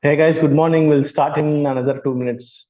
Hey guys, good morning. We'll start in another 2 minutes.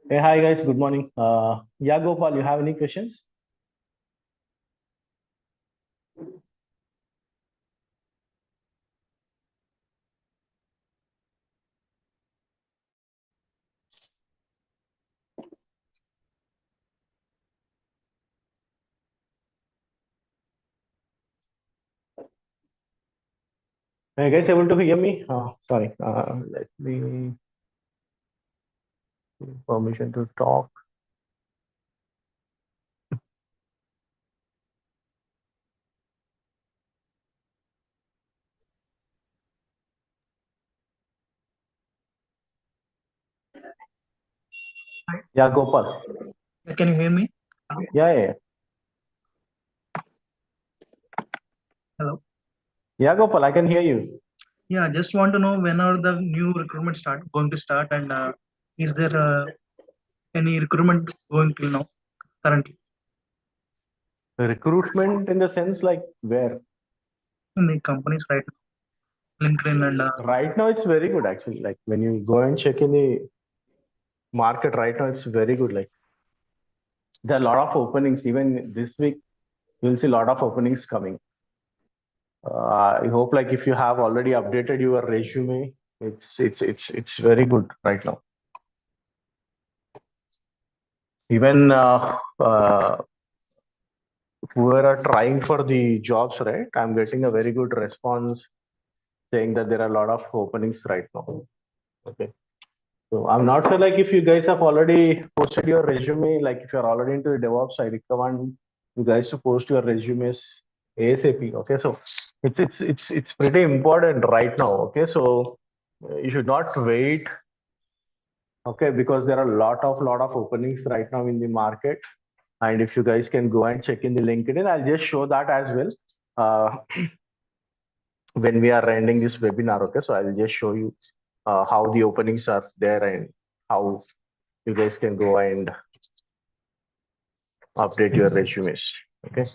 Hey, hi guys, good morning. Yeah, Gopal, you have any questions? Are you guys able to hear me? Sorry, let me permission to talk. Yeah, Gopal. Can you hear me? Yeah. Hello. Yeah, Gopal, I can hear you. Yeah, just want to know when are the new recruitment going to start, and is there any recruitment going till now currently Recruitment in the sense like where? in the companies right now, LinkedIn and Right now, it's very good actually. Like when you go and check in the market right now, it's very good. Like there are a lot of openings. Even this week, you'll see a lot of openings coming. I hope like if you have already updated your resume, it's very good right now. Even who are trying for the jobs, right? I'm getting a very good response saying that there are a lot of openings right now. Okay. So I'm not sure like if you guys have already posted your resume, like if you're already into the DevOps, I recommend you guys to post your resumes ASAP. Okay, so it's pretty important right now. Okay, so you should not wait. Okay, because there are a lot of openings right now in the market. And if you guys can go and check in the LinkedIn, I'll just show that as well. When we are ending this webinar, okay, so I'll just show you how the openings are there and how you guys can go and update your resumes. Okay.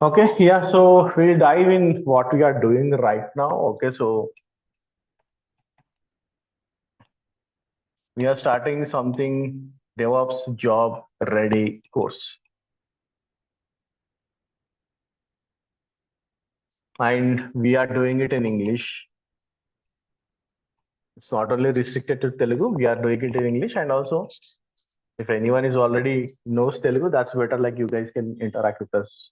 Okay, yeah, so we'll dive in what we are doing right now. Okay, so we are starting something DevOps job ready course. And we are doing it in English. It's not only restricted to Telugu, we are doing it in English. And also, if anyone is already knows Telugu, that's better. Like you guys can interact with us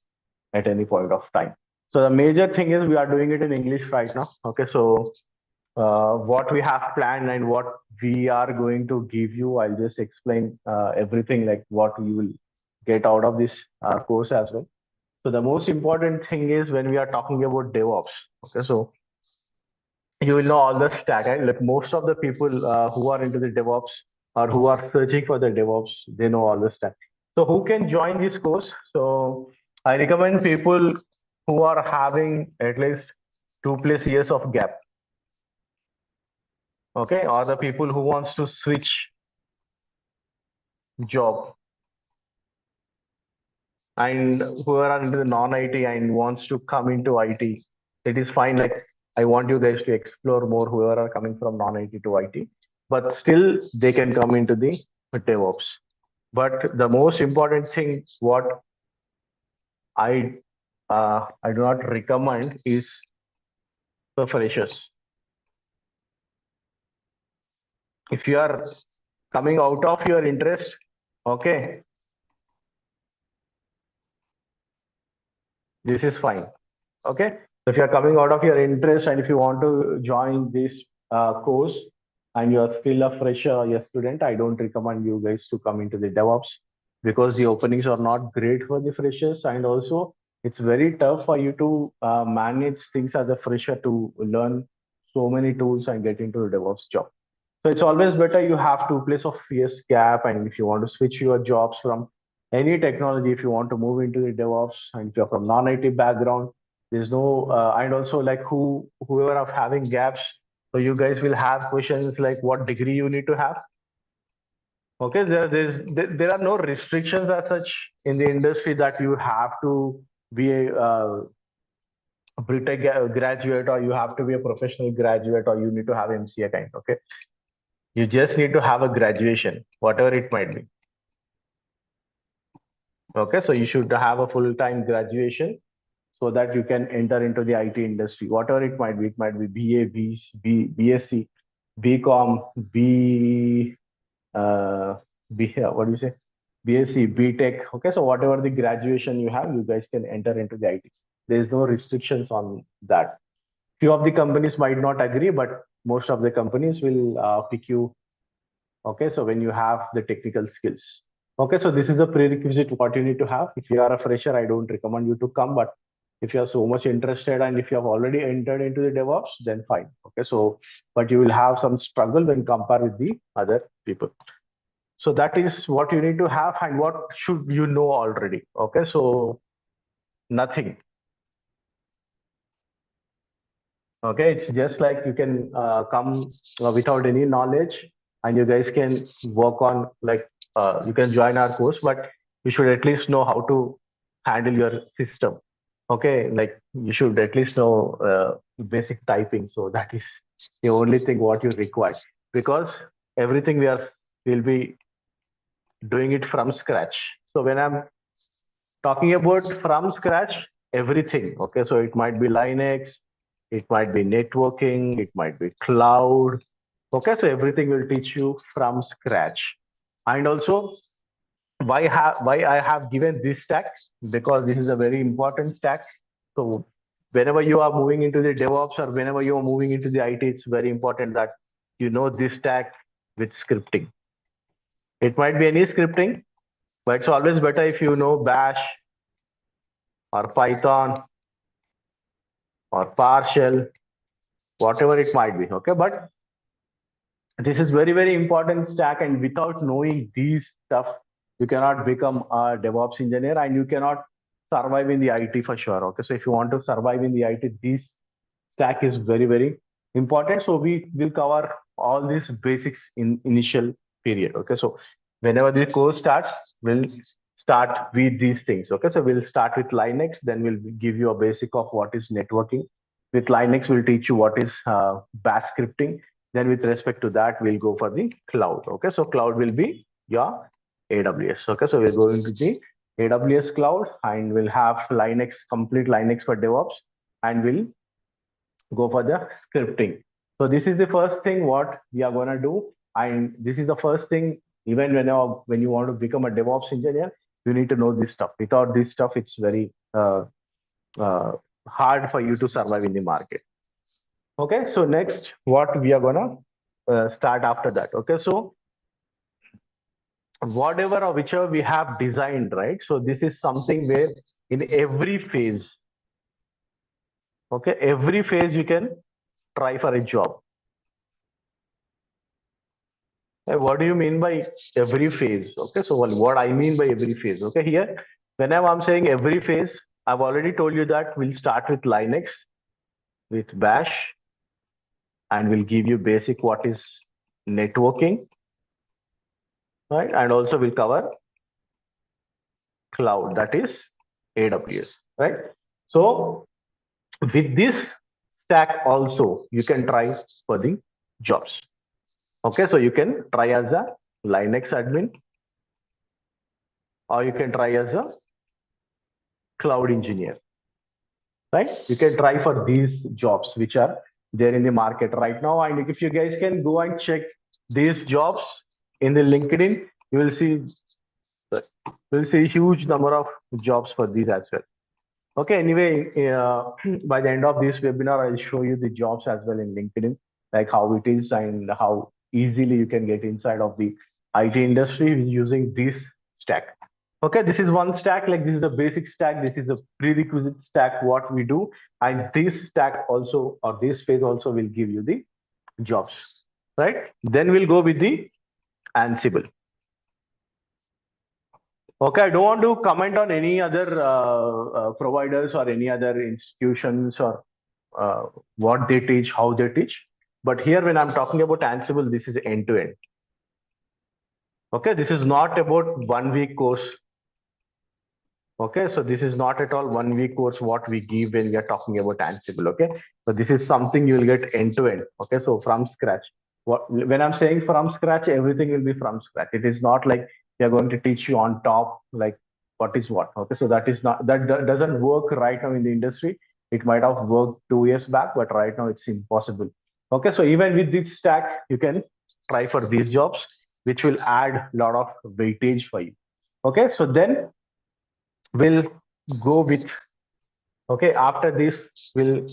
at any point of time. So the major thing is we are doing it in English right now. Okay, so what we have planned and what we are going to give you, I'll just explain everything like what you will get out of this course as well. So the most important thing is when we are talking about DevOps. Okay, so you will know all the stack. Right? Like most of the people who are into the DevOps or who are searching for the DevOps, they know all the stack. So who can join this course? So I recommend people who are having at least 2+ years of gap. Okay, or the people who wants to switch job and who are into the non-IT and wants to come into IT. It is fine. Like I want you guys to explore more whoever are coming from non-IT to IT, but still they can come into the DevOps. But the most important thing, what I I do not recommend is for freshers. If you are coming out of your interest, okay, this is fine. Okay, so if you are coming out of your interest and if you want to join this course and you are still a fresher or a student, I don't recommend you guys to come into the DevOps because the openings are not great for the freshers, and also it's very tough for you to manage things as a fresher to learn so many tools and get into the DevOps job. So it's always better you have 2+ years gap, and if you want to switch your jobs from any technology, if you want to move into the DevOps, and if you're from non-IT background, there's no and also like whoever are having gaps, so you guys will have questions like what degree you need to have. Okay, there are no restrictions as such in the industry that you have to be a BTech graduate or you have to be a professional graduate or you need to have MCA kind. Okay, you just need to have a graduation, whatever it might be. Okay, so you should have a full-time graduation so that you can enter into the IT industry, whatever it might be. It might be BA, BSc, BCom, uh, what do you say? BSc, BTech. Okay, so whatever the graduation you have, you guys can enter into the IT. There is no restrictions on that. Few of the companies might not agree, but most of the companies will pick you. Okay, so when you have the technical skills. Okay, so this is a prerequisite what you need to have. If you are a fresher, I don't recommend you to come, but if you are so much interested and if you have already entered into the DevOps, then fine. Okay, so but you will have some struggle when compared with the other people. So that is what you need to have, and what should you know already. Okay, so nothing. Okay, it's just like you can come without any knowledge, and you guys can work on like you can join our course, but you should at least know how to handle your system. Okay, like you should at least know basic typing. So that is the only thing what you require, because everything will be doing it from scratch. So when I'm talking about from scratch, everything. Okay, so it might be Linux, it might be networking, it might be cloud. Okay, so everything will teach you from scratch. And also, why I have given this stack, because this is a very important stack. So whenever you are moving into the DevOps or whenever you are moving into the IT, it's very important that you know this stack with scripting. It might be any scripting, but it's always better if you know Bash or Python or PowerShell, whatever it might be. Okay, but this is very very important stack, and without knowing these stuff, you cannot become a DevOps engineer, and you cannot survive in the IT for sure. Okay, so if you want to survive in the IT, this stack is very very important. So we will cover all these basics in initial period. Okay, so whenever the course starts, we'll start with these things. Okay, so we'll start with Linux, then we'll give you a basic of what is networking. With Linux, we'll teach you what is bash scripting. Then with respect to that, we'll go for the cloud. Okay, so cloud will be your AWS. Okay, so we're going to the AWS cloud, and we'll have Linux, complete Linux for DevOps, and we'll go for the scripting. So this is the first thing what we are gonna do, and this is the first thing. Even when you want to become a DevOps engineer, you need to know this stuff. Without this stuff, it's very uh, hard for you to survive in the market. Okay, so next, what we are gonna start after that. Okay, so whatever or whichever we have designed, right? So this is something where in every phase, okay, every phase you can try for a job. What do you mean by every phase? Okay, so what I mean by every phase, okay, here, whenever I'm saying every phase, I've already told you that we'll start with Linux, with Bash, and we'll give you basic what is networking, right? And also we'll cover cloud, that is AWS, right? So with this stack also, you can try for the jobs. Okay, so you can try as a Linux admin, or you can try as a cloud engineer, right? You can try for these jobs which are there in the market right now. And if you guys can go and check these jobs in the LinkedIn, you will see huge number of jobs for these as well. Okay, anyway, by the end of this webinar, I'll show you the jobs as well in LinkedIn, like how it is and how easily you can get inside of the IT industry using this stack. Okay, this is one stack, like this is the basic stack, this is the prerequisite stack, what we do. And this stack also, or this phase also will give you the jobs, right? Then we'll go with the Ansible. Okay, I don't want to comment on any other providers or any other institutions or uh, what they teach, how they teach. But here, when I'm talking about Ansible, this is end to end. Okay, this is not about 1 week course. Okay, so this is not at all 1 week course what we give when we are talking about Ansible. Okay, so this is something you will get end to end. Okay, so from scratch. When I'm saying from scratch, everything will be from scratch. It is not like we are going to teach you on top, like what is what. Okay, so that is not that doesn't work right now in the industry. It might have worked 2 years back, but right now it's impossible. Okay, so even with this stack, you can try for these jobs, which will add a lot of weightage for you. Okay, so then we'll go with, okay, after this we'll,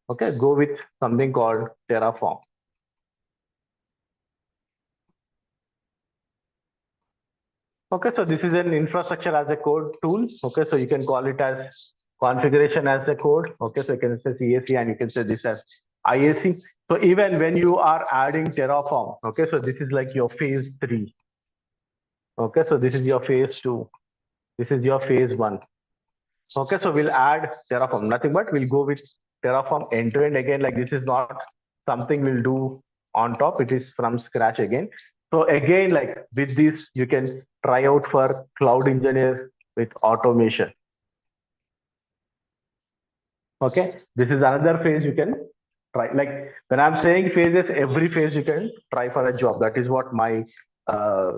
okay, go with something called Terraform. Okay, so this is an infrastructure as a code tool. Okay, so you can call it as configuration as a code. Okay, so you can say CAC and you can say this as IAC. So even when you are adding Terraform, okay, so this is like your phase 3. Okay, so this is your phase 2. This is your phase 1. Okay, so we'll add Terraform, nothing but we'll go with Terraform end to end again. Like this is not something we'll do on top, it is from scratch again. So again, like with this, you can try out for cloud engineer with automation. Okay, this is another phase you can try. Like when I'm saying phases, every phase you can try for a job. That is what my uh,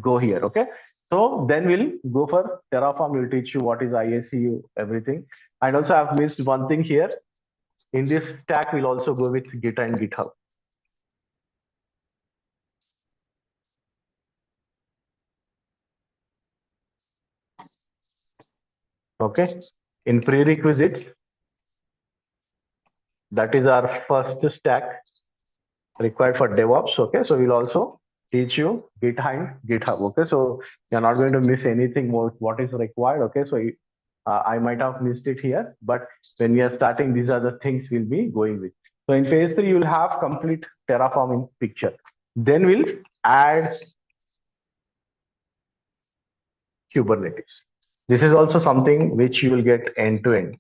go here. Okay, so then we'll go for Terraform. We'll teach you what is IAC, everything. And also I've missed one thing here. In this stack, we'll also go with Git and GitHub. Okay, in prerequisites, that is our first stack required for DevOps. Okay, so we'll also teach you Git and GitHub. Okay, so you're not going to miss anything what is required. Okay, so I might have missed it here, but when we are starting, these are the things we'll be going with. So in phase 3, you'll have complete terraforming picture. Then we'll add Kubernetes. This is also something which you will get end to end.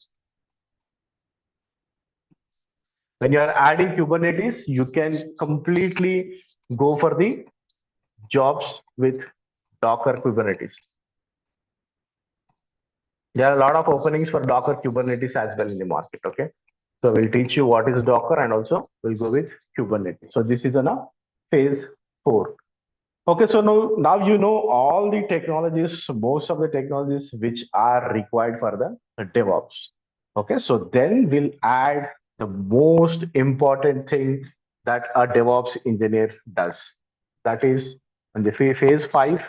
When you are adding Kubernetes, you can completely go for the jobs with Docker Kubernetes. There are a lot of openings for Docker Kubernetes as well in the market. Okay, so we'll teach you what is Docker and also we'll go with Kubernetes. So this is on a phase 4. Okay, so now you know all the technologies, most of the technologies which are required for the DevOps. Okay, so then we'll add the most important thing that a DevOps engineer does. That is on the phase 5,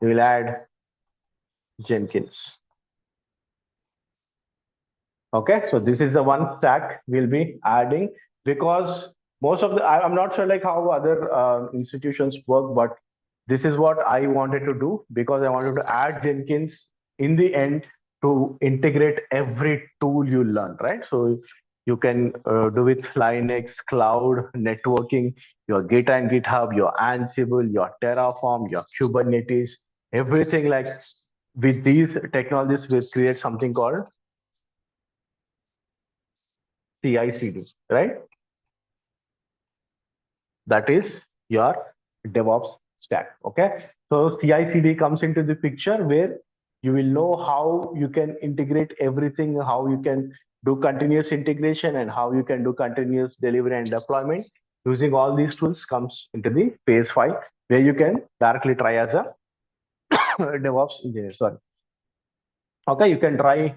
we will add Jenkins. Okay, so this is the one stack we'll be adding because most of the I'm not sure like how other institutions work, but this is what I wanted to do because I wanted to add Jenkins in the end to integrate every tool you learn, right? So you can do with Linux, cloud, networking, your Git and GitHub, your Ansible, your Terraform, your Kubernetes, everything like with these technologies, we create something called CI/CD, right? That is your DevOps stack. Okay. So CI/CD comes into the picture where you will know how you can integrate everything, how you can do continuous integration, and how you can do continuous delivery and deployment using all these tools comes into the phase 5 where you can directly try as a DevOps engineer. Sorry. Okay, you can try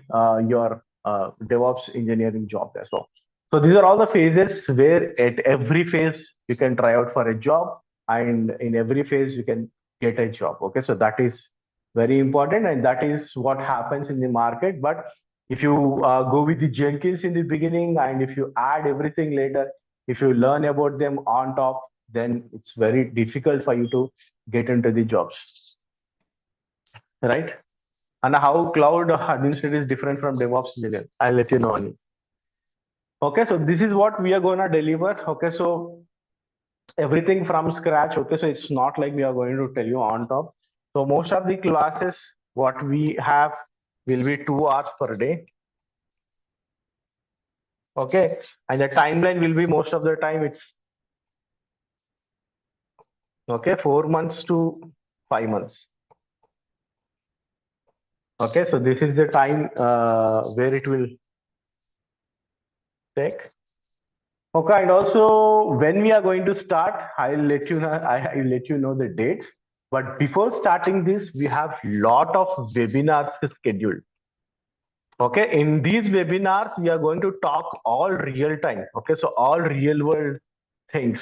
your DevOps engineering job there. So these are all the phases where at every phase you can try out for a job, and in every phase you can get a job. Okay, so that is very important, and that is what happens in the market. But if you go with the Jenkins in the beginning, and if you add everything later, if you learn about them on top, then it's very difficult for you to get into the jobs, right? And how cloud administrator is different from DevOps engineer. I'll let you know on it. Okay, so this is what we are going to deliver. Okay, so everything from scratch. Okay, so it's not like we are going to tell you on top. So most of the classes, what we have will be 2 hours per day. Okay, and the timeline will be most of the time it's okay 4 months to 5 months. Okay, so this is the time where it will take. Okay, and also when we are going to start, I'll let you know. I'll let you know the dates. But before starting this, we have lot of webinars scheduled. Okay, in these webinars, we are going to talk all real time. Okay, so all real world things.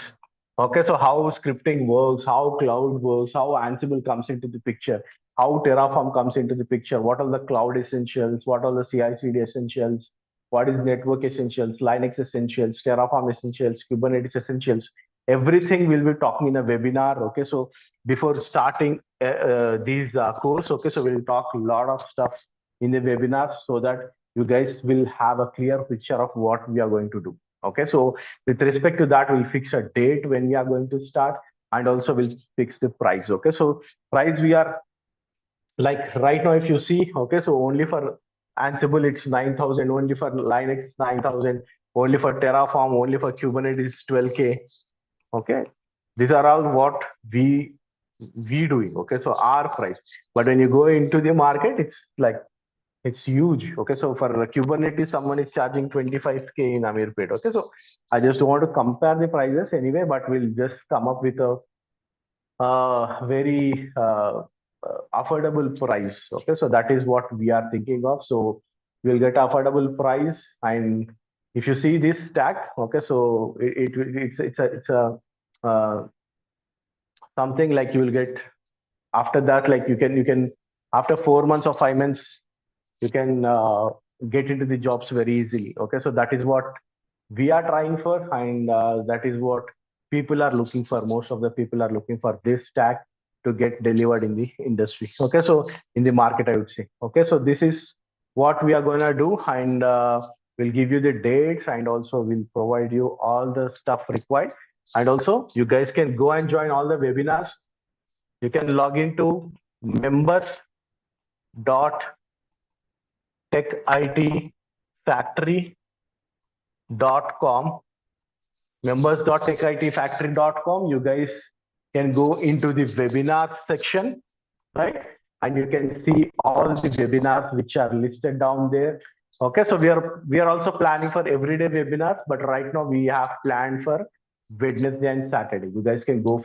Okay, so how scripting works, how cloud works, how Ansible comes into the picture, how Terraform comes into the picture, what are the cloud essentials, what are the CI/CD essentials, what is network essentials, Linux essentials, Terraform essentials, Kubernetes essentials. Everything we'll be talking in a webinar. Okay, so before starting these course, okay, so we'll talk a lot of stuff in the webinar so that you guys will have a clear picture of what we are going to do. Okay, so with respect to that, we'll fix a date when we are going to start, and also we'll fix the price. Okay, so price we are like right now, if you see, okay, so only for Ansible it's 9,000, only for Linux 9,000, only for Terraform, only for Kubernetes 12K. Okay, these are all what we doing. Okay, so our price. But when you go into the market, it's like it's huge. Okay, so for Kubernetes, someone is charging 25K in Amirpet. Okay, so I just don't want to compare the prices anyway, but we'll just come up with a very affordable price. Okay, so that is what we are thinking of. So we'll get affordable price, and if you see this stack, okay, so it's a something like you will get after that, like you can after 4 months or 5 months you can get into the jobs very easily. Okay, so that is what we are trying for, and that is what people are looking for. Most of the people are looking for this stack to get delivered in the industry. Okay, so in the market, I would say. Okay, so this is what we are going to do, and we'll give you the dates, and also we'll provide you all the stuff required. And also, you guys can go and join all the webinars. You can log into members.techitfactory.com, members.techitfactory.com. You guys can go into the webinars section, right? And you can see all the webinars which are listed down there. Okay, so we are also planning for everyday webinars, but right now we have planned for Wednesday and Saturday. You guys can go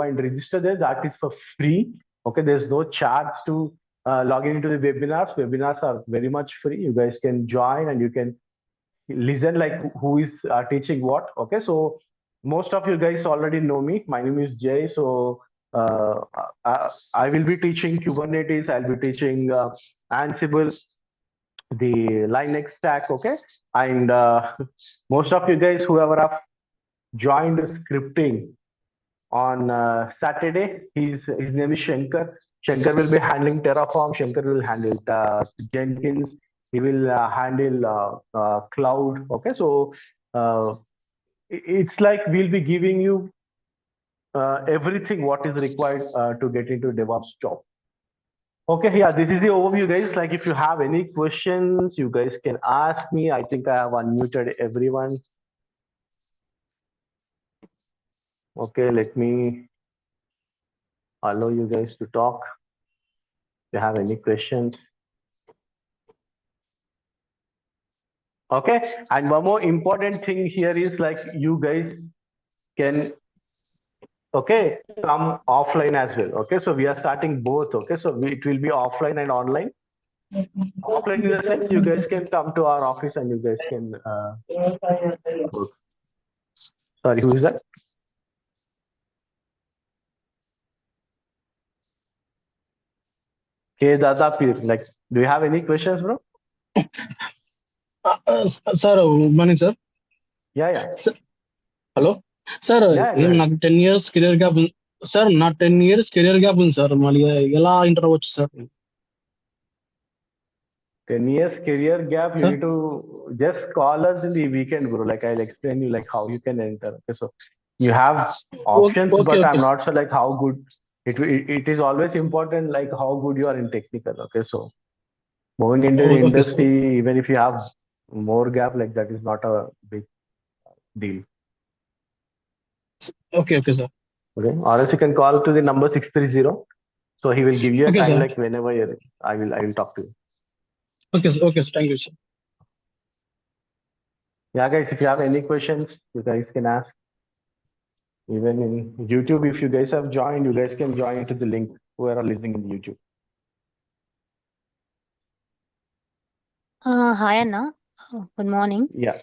and register there. That is for free. Okay, there's no charge to log into the webinars. Webinars are very much free. You guys can join and you can listen like who is teaching what. Okay, so most of you guys already know me. My name is Jay. So uh, I will be teaching Kubernetes. I'll be teaching Ansible, the Linux stack. Okay, and most of you guys, whoever have joined scripting on Saturday, his name is Shankar. Shankar will be handling Terraform. Shankar will handle Jenkins. He will handle cloud. Okay, so uh, it's like we'll be giving you everything what is required to get into DevOps job. Okay, yeah, this is the overview, guys. Like, if you have any questions, you guys can ask me. I think I have unmuted everyone. Okay, let me allow you guys to talk. If you have any questions. Okay, and one more important thing here is like you guys can, okay, come offline as well. Okay, so we are starting both. Okay, so it will be offline and online. Offline in the sense you guys can come to our office and you guys can work. Sorry, who is that? Okay, Dada Pir. Like, do you have any questions, bro? Sir, good morning, sir. Yeah, yeah. Hello, sir. Yeah, go నాకు ahead. 10 years career gap sir నా 10 years career gap ఉంది sir మళ్ళీ ఎలా enter అవ్వచ్చు sir 10 years career gap, you sir need to just call us in the weekend, bro. Like, I'll explain you like how you can enter. Okay, so you have options, okay but okay I'm not sure like how good it is. Always important like how good you are in technical. Okay, so moving into the okay sir industry, even if you have more gap, like that is not a big deal. Okay okay sir Okay, or else you can call to the number 630. So he will give you a okay time sir like whenever you're, I will talk to you. Okay sir okay sir thank you sir Yeah, guys, if you have any questions, you guys can ask. Even in YouTube, if you guys have joined, you guys can join to the link who are listening in YouTube. Hi Anna. Good morning. Yeah.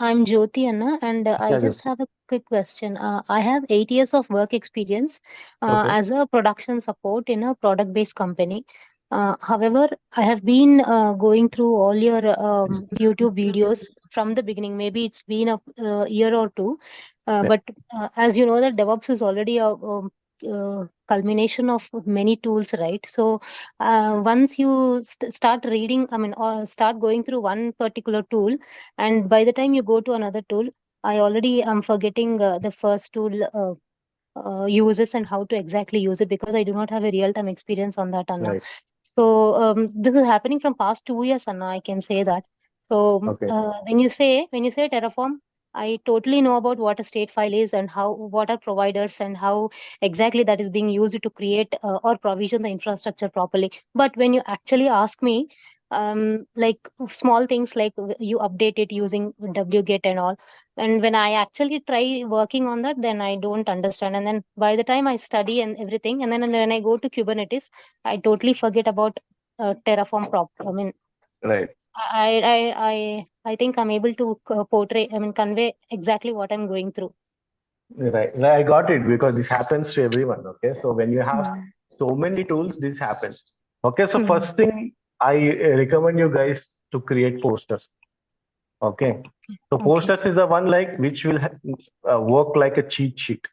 I'm Jyoti Anna, and I Yeah, just just have a quick question. I have 8 years of work experience okay. as a production support in a product-based company. However, I have been going through all your YouTube videos from the beginning. Maybe it's been a year or two, Yeah, but as you know, that DevOps is already a culmination of many tools, right? So once you start reading, I mean, or start going through one particular tool, and by the time you go to another tool, I already am forgetting the first tool uses and how to exactly use it, because I do not have a real time experience on that, Anna. right. So this is happening from past 2 years, Anna. I can say that. So Okay, when you say Terraform, I totally know about what a state file is and how what are providers and how exactly that is being used to create or provision the infrastructure properly. But when you actually ask me, like small things like you update it using wget and all, and when I actually try working on that, then I don't understand, and then by the time I study and everything, and then when I go to Kubernetes, I totally forget about Terraform I mean, right. I think I'm able to portray, I mean, convey exactly what I'm going through. Right. I got it because this happens to everyone. Okay, so when you have Mm. so many tools, this happens. Okay, so Mm. first thing I recommend you guys to create posters. Okay. So Okay. posters is the one like which will work like a cheat sheet.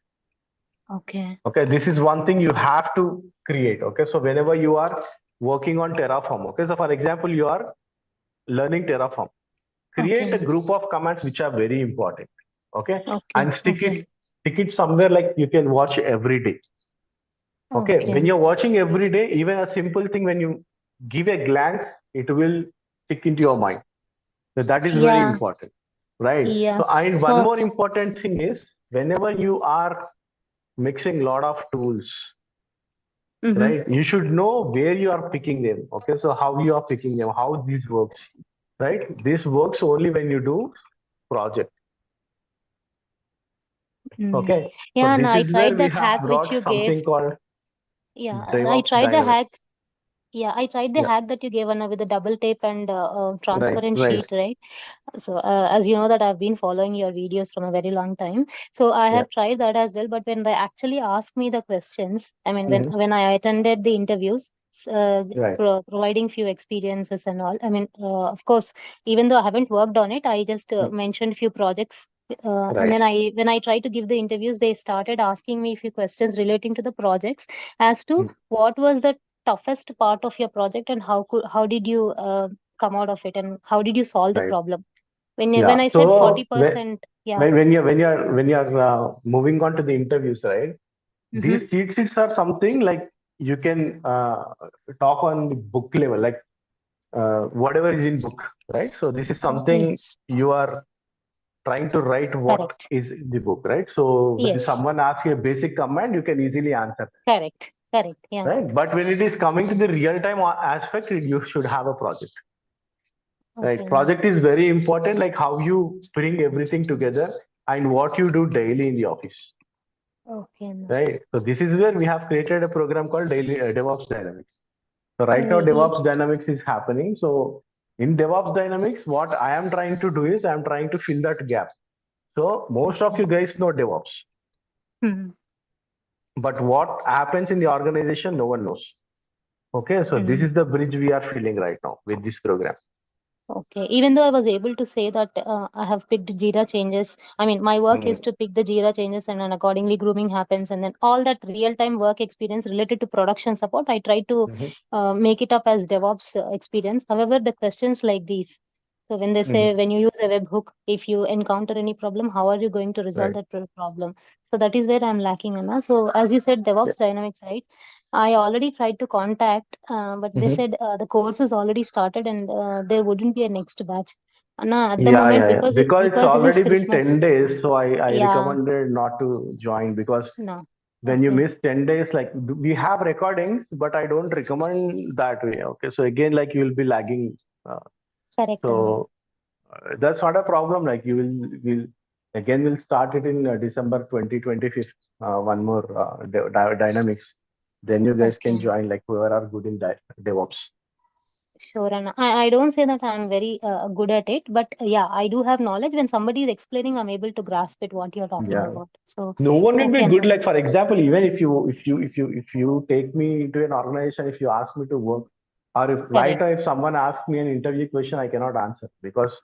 Okay. Okay. This is one thing you have to create. Okay. So whenever you are working on Terraform, okay. So for example, you are learning Terraform. Create a Okay. group of commands which are very important. Okay. Okay. And stick Okay. it somewhere like you can watch every day. Okay. When Okay. you're watching every day, even a simple thing, when you give a glance, it will stick into your mind. So that is very Yeah. important, right? Yeah. So, and one So. more important thing is whenever you are mixing lot of tools, Mm-hmm. right? You should know where you are picking them. Okay, so how you are picking them, how this works, right? This works only when you do project. Mm. Okay, so Yeah, and this I is where tried we that have hack which brought you gave. something called Yeah, I DevOps tried the dynamics. hack. Yeah, I tried the Yeah, hack that you gave, Anna, with the double tape and right, transparent right. sheet, right? So, as you know that I've been following your videos from a very long time. So I Yeah, have tried that as well. But when they actually asked me the questions, I mean, hmm, when I attended the interviews, right. providing few experiences and all. I mean, of course, even though I haven't worked on it, I just Mm, mentioned few projects. And right. then when I tried to give the interviews, they started asking me a few questions relating to the projects as to Mm, what was the toughest part of your project and how did you come out of it and how did you solve the right. problem when Yeah. I said So when 40%. Yeah. when you're moving on to the interviews, right? Mm-hmm. These cheat sheets are something like you can talk on the book level, like whatever is in book, right? So this is something Yes. you are trying to write what Correct. is in the book, right? So when Yes. someone asks you a basic command, you can easily answer, Correct. Correct. Yeah. right? But when it is coming to the real time aspect, you should have a project, right? Okay. Project is very important, like how you bring everything together and what you do daily in the office, Okay. No. right? So this is where we have created a program called Daily DevOps Dynamics. So right now Yeah. DevOps Dynamics is happening. So in DevOps Dynamics, what I am trying to do is I'm trying to fill that gap. So most of Okay. you guys know DevOps, Mm-hmm. but what happens in the organization, no one knows. Okay, so this Mm-hmm. is the bridge we are filling right now with this program. Okay. Even though I was able to say that I have picked Jira changes, I mean, my work is Mhm, to pick the Jira changes and then accordingly grooming happens. And then all that real time work experience related to production support, I try to mhm, make it up as DevOps experience. However, the questions like these. So when they say, mhm. when you use a webhook, if you encounter any problem, how are you going to resolve Right. that problem? So that is where I'm lacking, Anna. So as you said, Yeah. DevOps Dynamics, right? I already tried to contact, but they Mhm. said the course is already started and there wouldn't be a next batch. Anna, at the Yeah, moment, yeah, yeah. Because it's because this is already been Christmas. 10 days, so I Yeah, recommended not to join because no. when you Okay, miss 10 days, like we have recordings, but I don't recommend that way. Okay, so again, like you will be lagging. Uh, correct, Anna. so that's not a problem. Like will again we'll start it in December 2025. One more dynamics. Then you guys can Okay. join, like whoever are good in DevOps. Sure, Anna. I don't say that I'm very good at it, but yeah, I do have knowledge. When somebody is explaining, I'm able to grasp it, what you're talking Yeah. about. So, No one will be okay, good. Anna. Like for example, even if you take me to an organization, if you ask me to work, or if right Correct, now if someone asks me an interview question, I cannot answer because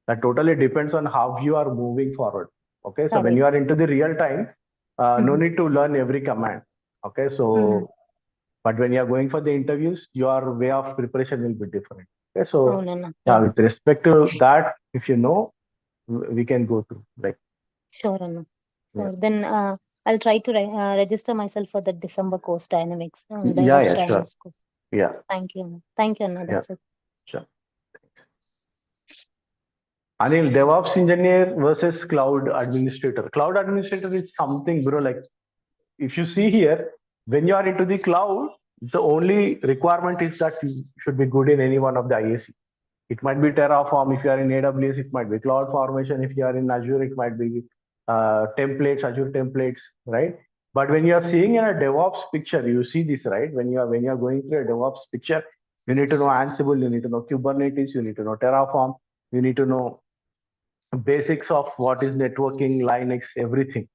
that totally depends on how you are moving forward. Okay, so when correct. you are into the real time, no Mm-hmm. need to learn every command. Okay, Mm-hmm. so but when you are going for the interviews, your way of preparation will be different. Okay, Oh, so Anna. yeah, Yeah, with respect to that, if you know, we can go through. Like sure, Anna. yeah, Sure. Then I'll try to register myself for the December course Dynamics, yeah, DevOps yeah, sure, Dynamics course. yeah, Thank you, Anna. Thank you, Anna. yeah, That's it. sure. Anil, DevOps engineer versus cloud administrator. Cloud administrator is something, bro. Like if you see here, when you are into the cloud, the only requirement is that you should be good in any one of the IAC. It might be Terraform if you are in AWS. It might be Cloud Formation if you are in Azure. It might be templates, Azure templates, right? But when you are seeing in a DevOps picture, you see this, right? When you are going through a DevOps picture, you need to know Ansible, you need to know Kubernetes, you need to know Terraform, you need to know basics of what is networking, Linux, everything.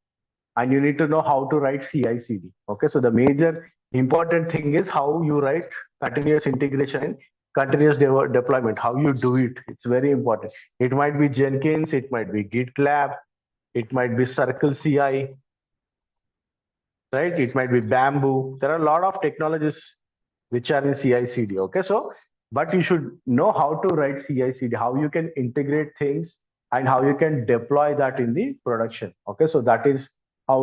And you need to know how to write CI/CD. Okay, so the major important thing is how you write continuous integration and continuous deployment, how you do it. It's very important. It might be Jenkins, it might be GitLab, it might be Circle CI, right? It might be Bamboo. There are a lot of technologies which are in CI/CD. Okay, so but you should know how to write CI/CD, how you can integrate things, and how you can deploy that in the production. Okay, so that is how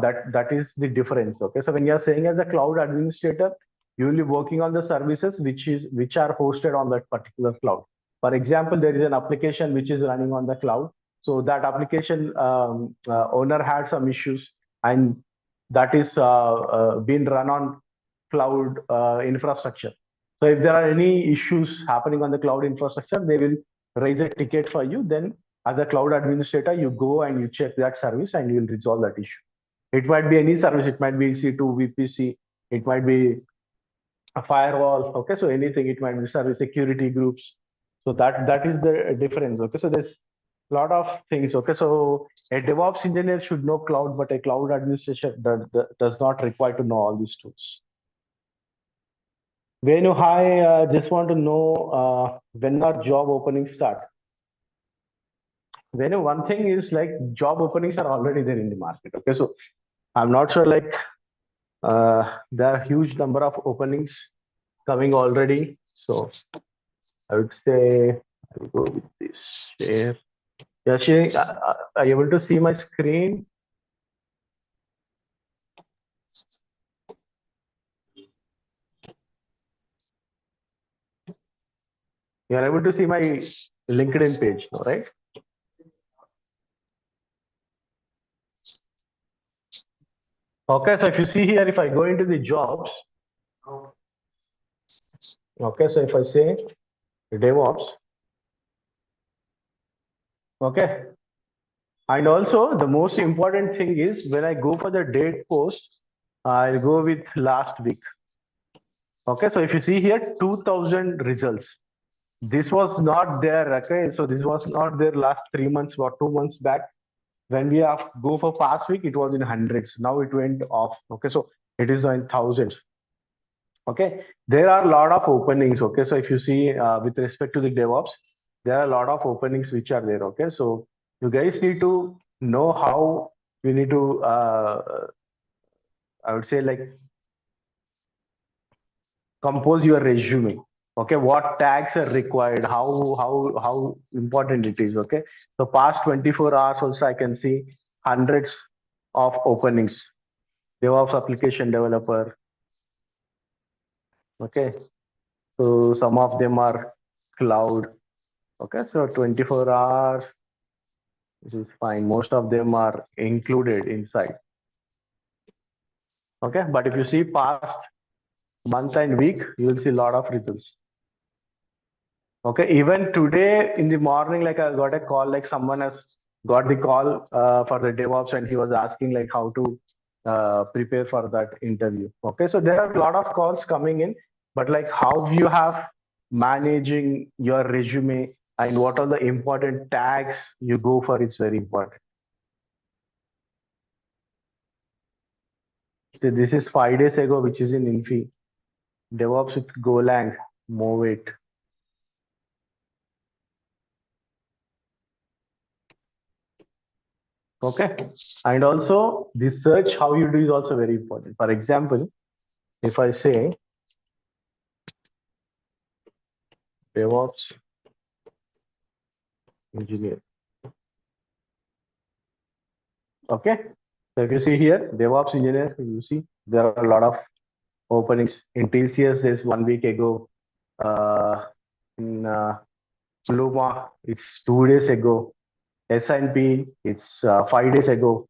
that is the difference. Okay, so when you are saying as a cloud administrator, you will be working on the services which are hosted on that particular cloud. For example, there is an application which is running on the cloud. So that application owner had some issues, and that is being run on cloud infrastructure. So if there are any issues happening on the cloud infrastructure, they will raise a ticket for you. Then as a cloud administrator, you go and you check that service and you will resolve that issue. It might be any service. It might be EC2, VPC. It might be a firewall. Okay, so anything. It might be service security groups. So that is the difference. Okay, so there's a lot of things. Okay, so a DevOps engineer should know cloud, but a cloud administrator does not require to know all these tools. Venu, hi. Just want to know when our job openings start. Venu, one thing is like job openings are already there in the market. Okay, so I'm not sure like there are huge number of openings coming already. So I would say I'll go with this share. Yeah, sharing. Are you able to see my screen? You are able to see my LinkedIn page, no, right? Okay, so if you see here, if I go into the jobs, okay, so if I say DevOps, okay, and also the most important thing is when I go for the date post, I'll go with last week. Okay, so if you see here, 2000 results. This was not there, okay, so this was not there last 3 months or 2 months back. When we have go for past week, it was in hundreds. Now it went off. Okay, so it is in thousands. Okay, there are a lot of openings. Okay, so if you see with respect to the DevOps, there are a lot of openings which are there. Okay, so you guys need to know how you need to I would say like compose your resume. Okay, what tags are required, how important it is. Okay, so past 24 hours also I can see hundreds of openings. DevOps application developer. Okay, so some of them are cloud. Okay, so 24 hours, this is fine. Most of them are included inside. Okay, but if you see past month and week, you will see a lot of results. Okay, even today in the morning, like I got a call, like someone has got the call for the DevOps, and he was asking like how to prepare for that interview. Okay, so there are a lot of calls coming in, but like how you have managing your resume and what are the important tags you go for is very important. So this is 5 days ago, which is in Infi. DevOps with Golang, move it. Okay, and also the search how you do is also very important. For example, if I say DevOps engineer, okay, so if you see here DevOps engineer, you see there are a lot of openings. In TCS there's 1 week ago, in Pluma it's 2 days ago, S&P it's 5 days ago.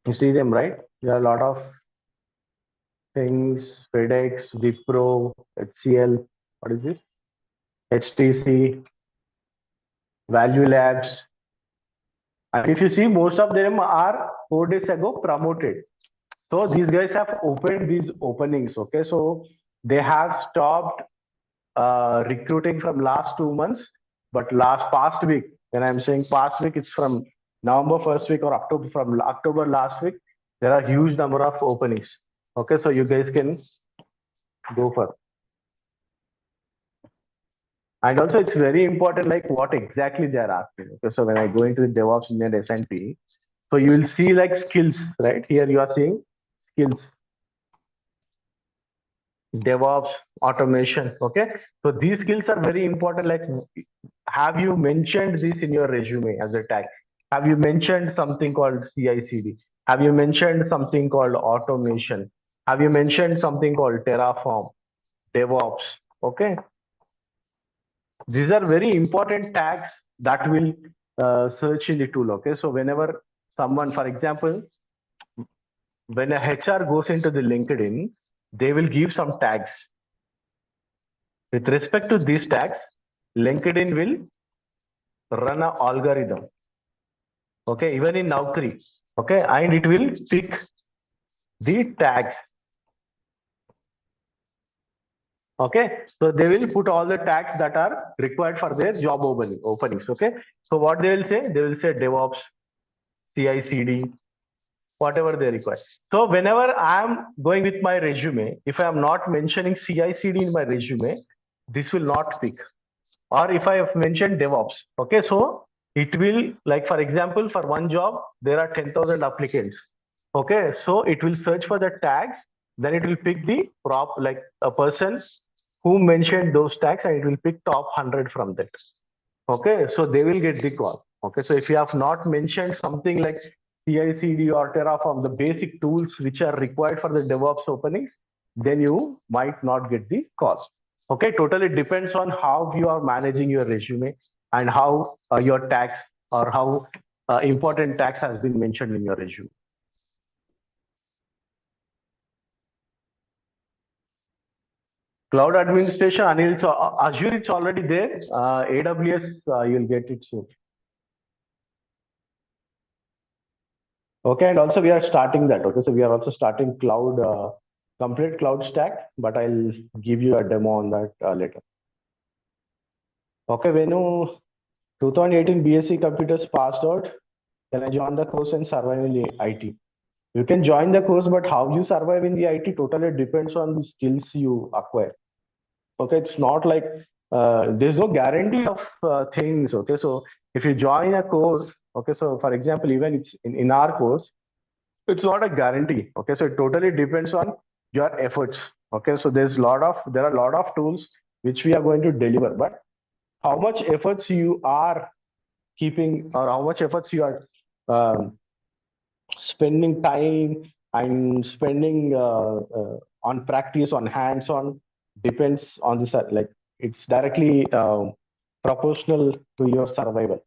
You see them, right? There are a lot of things. FedEx, Wipro, HCL, what is this? HTC, Value Labs. And if you see, most of them are 4 days ago promoted. So these guys have opened these openings. Okay, so they have stopped recruiting from last 2 months, but past week. When I'm saying past week, it's from November first week or October, from October last week. There are huge number of openings. Okay, so you guys can go for. And also it's very important, like what exactly they are asking. Okay, so when I go into the DevOps in S&P, so you will see like skills, right? Here you are seeing skills, DevOps, automation. Okay, so these skills are very important. Like, have you mentioned this in your resume as a tag? Have you mentioned something called CI/CD? Have you mentioned something called automation? Have you mentioned something called Terraform, DevOps? Okay, these are very important tags that will search in the tool. Okay, so whenever someone, for example, when a HR goes into the LinkedIn, they will give some tags. With respect to these tags, LinkedIn will run an algorithm. Okay, even in Naukri. Okay, and it will pick the tags. Okay, so they will put all the tags that are required for their job openings. Okay, so what they will say? They will say DevOps, CI/CD, whatever they require. So whenever I am going with my resume, if I am not mentioning CI/CD in my resume, this will not pick. Or if I have mentioned DevOps, okay, so it will, like for example, for one job there are 10,000 applicants. Okay, so it will search for the tags, then it will pick the like a person who mentioned those tags, and it will pick top 100 from that. Okay, so they will get the call. Okay, so if you have not mentioned something like CI/CD or Terraform, the basic tools which are required for the DevOps openings, then you might not get the call. Okay, totally depends on how you are managing your resume and how your tags or how important tags has been mentioned in your resume. Cloud administration, Anil, so Azure it's already there. AWS, you'll get it soon. Okay, and also we are starting that. Okay, so we are also starting cloud, complete cloud stack, but I'll give you a demo on that later. Okay, Venu, 2018 BSc Computers passed out. Can I join the course and survive in the IT? You can join the course, but how you survive in the IT totally depends on the skills you acquire. Okay, it's not like there's no guarantee of things. Okay, so if you join a course, okay, so for example, even it's in our course, it's not a guarantee. Okay, so it totally depends on your efforts. Okay, so there are a lot of tools which we are going to deliver, but how much efforts you are keeping, or how much efforts you are spending time and spending on practice, on hands on, depends on this, like it's directly proportional to your survival.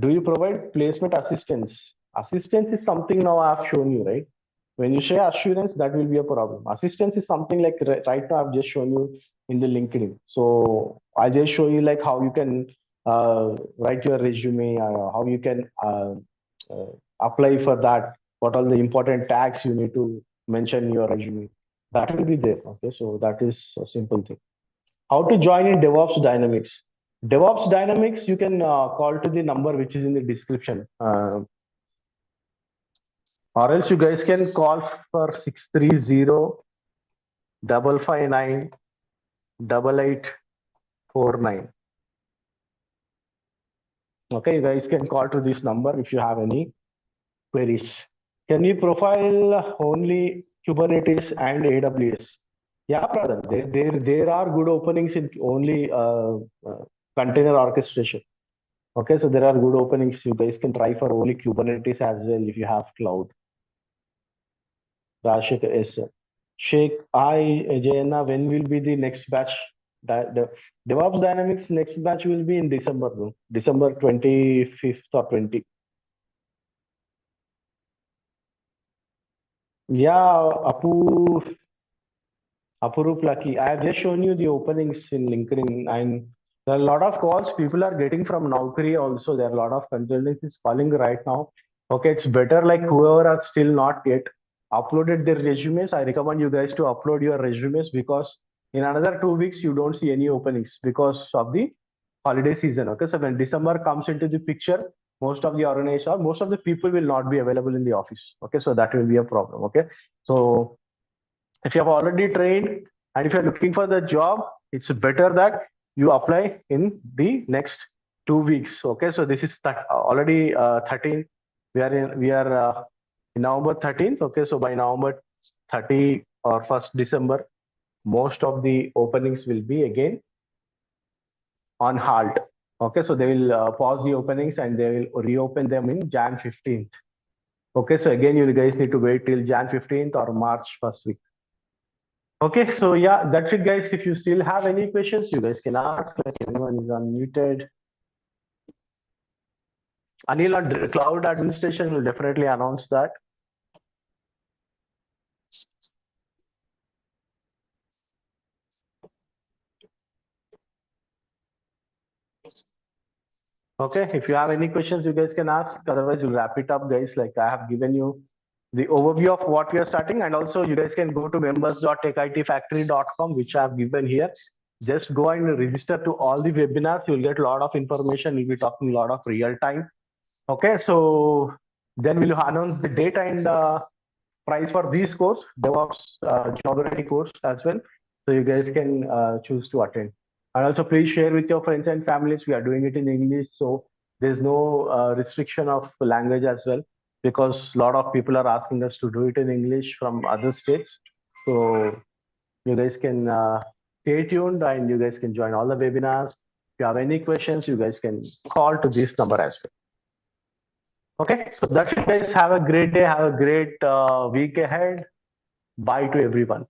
Do you provide placement assistance? Assistance is something now I have shown you, right? When you say assurance, that will be a problem. Assistance is something like right now I've just shown you in the LinkedIn. So I just show you like how you can write your resume, how you can apply for that, what are the important tags you need to mention in your resume. That will be there. Okay, so that is a simple thing. How to join in DevOps Dynamics? DevOps Dynamics, you can call to the number which is in the description. Or else you guys can call for 630-559-8849. Okay, you guys can call to this number if you have any queries. Can we profile only Kubernetes and AWS? Yeah, brother, there are good openings in only container orchestration. Okay, so there are good openings. You guys can try for only Kubernetes as well if you have cloud. Rashik, yes, sir. Sheikh, Jayana, when will be the next batch? The DevOps Dynamics next batch will be in December, no? December 25th or 20. Yeah, Apurup Lucky. I have just shown you the openings in LinkedIn, and there are a lot of calls people are getting from Naukri also. There are a lot of consultancies calling right now. Okay, it's better like whoever are still not yet uploaded their resumes. I recommend you guys to upload your resumes, because in another 2 weeks you don't see any openings because of the holiday season. Okay, so when December comes into the picture, most of the organizations, most of the people will not be available in the office. Okay, so that will be a problem. Okay, so if you have already trained and if you're looking for the job, it's better that you apply in the next 2 weeks. Okay, so this is already 13. We are in November 13th. Okay, so by November 30 or 1st December, most of the openings will be again on halt. Okay, so they will pause the openings and they will reopen them in Jan 15th. Okay, so again, you guys need to wait till Jan 15th or March 1st week. Okay, so yeah, that's it, guys. If you still have any questions, you guys can ask. Like anyone is unmuted. Anil on cloud administration will definitely announce that. Okay, if you have any questions, you guys can ask. Otherwise, we'll wrap it up, guys. Like I have given you the overview of what we are starting, and also you guys can go to members.techitfactory.com, which I have given here. Just go and register to all the webinars. You'll get a lot of information. We'll be talking a lot of real time. Okay, so then we'll announce the date and price for these course, DevOps job ready course as well. So you guys can choose to attend. And also please share with your friends and families. We are doing it in English, so there's no restriction of language as well, because a lot of people are asking us to do it in English from other states. So you guys can stay tuned and you guys can join all the webinars. If you have any questions, you guys can call to this number as well. Okay, so that's it, guys. Have a great day. Have a great week ahead. Bye to everyone.